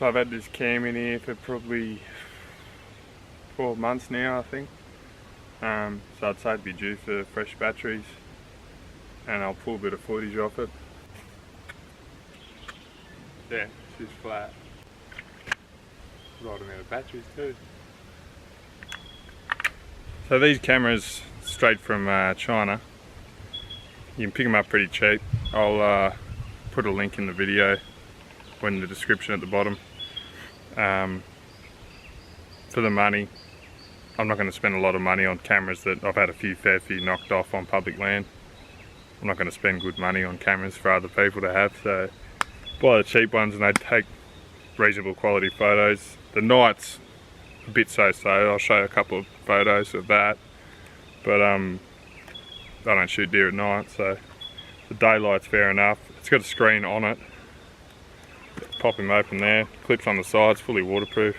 So I've had this cam in here for probably 4 months now, I think. So I'd say it'd be due for fresh batteries, and I'll pull a bit of footage off it. Yeah, she's flat. Right amount of batteries too. So these cameras, straight from China, you can pick them up pretty cheap. I'll put a link in the video or in the description at the bottom. For the money, I'm not going to spend a lot of money on cameras that I've had a fair few knocked off on public land. I'm not going to spend good money on cameras for other people to have, so buy the cheap ones and they take reasonable quality photos. The night's a bit so-so. I'll show you a couple of photos of that, but I don't shoot deer at night, so the daylight's fair enough. It's got a screen on it. Pop him open there, clips on the sides, fully waterproof.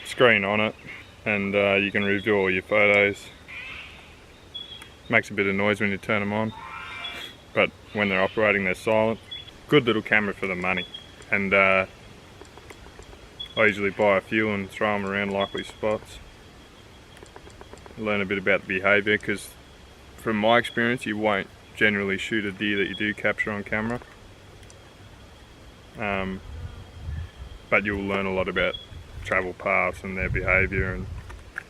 Screen on it, and you can review all your photos. Makes a bit of noise when you turn them on, but when they're operating they're silent. Good little camera for the money, and I usually buy a few and throw them around likely spots. Learn a bit about the behaviour, because from my experience you won't generally shoot a deer that you do capture on camera, but you'll learn a lot about travel paths and their behaviour and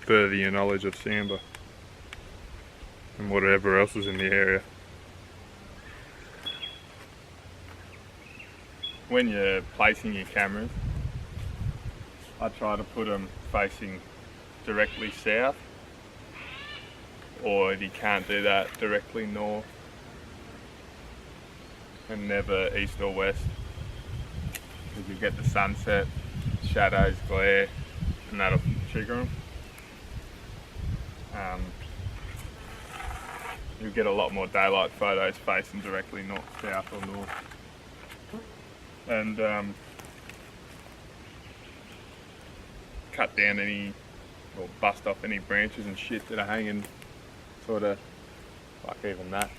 further your knowledge of sambar and whatever else is in the area. When you're placing your cameras, I try to put them facing directly south, or if you can't do that, directly north, and never east or west, because you get the sunset, shadows, glare, and that'll trigger them. You'll get a lot more daylight photos facing directly north, south or north. And cut down any, or bust off any branches and shit that are hanging sort of like even that.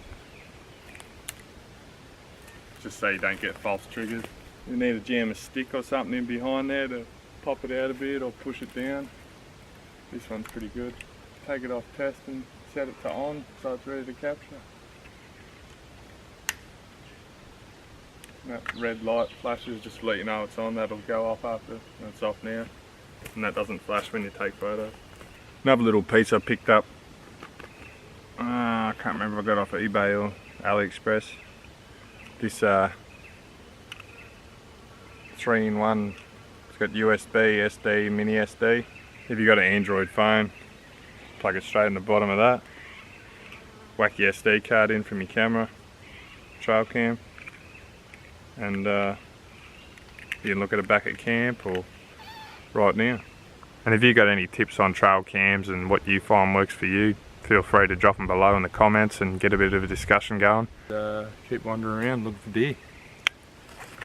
Just so you don't get false triggers. You need to jam a stick or something in behind there to pop it out a bit or push it down. This one's pretty good. Take it off test and set it to on so it's ready to capture. That red light flashes just to let you know it's on. That'll go off after, and it's off now. And that doesn't flash when you take photos. Another little piece I picked up, I can't remember if I got it off of eBay or AliExpress. This 3-in-1, it's got USB, SD, mini SD. If you've got an Android phone, plug it straight in the bottom of that. Whack your SD card in from your camera, trail cam, and you can look at it back at camp or right now. And if you've got any tips on trail cams and what you find works for you, feel free to drop them below in the comments and get a bit of a discussion going. Keep wandering around looking for deer.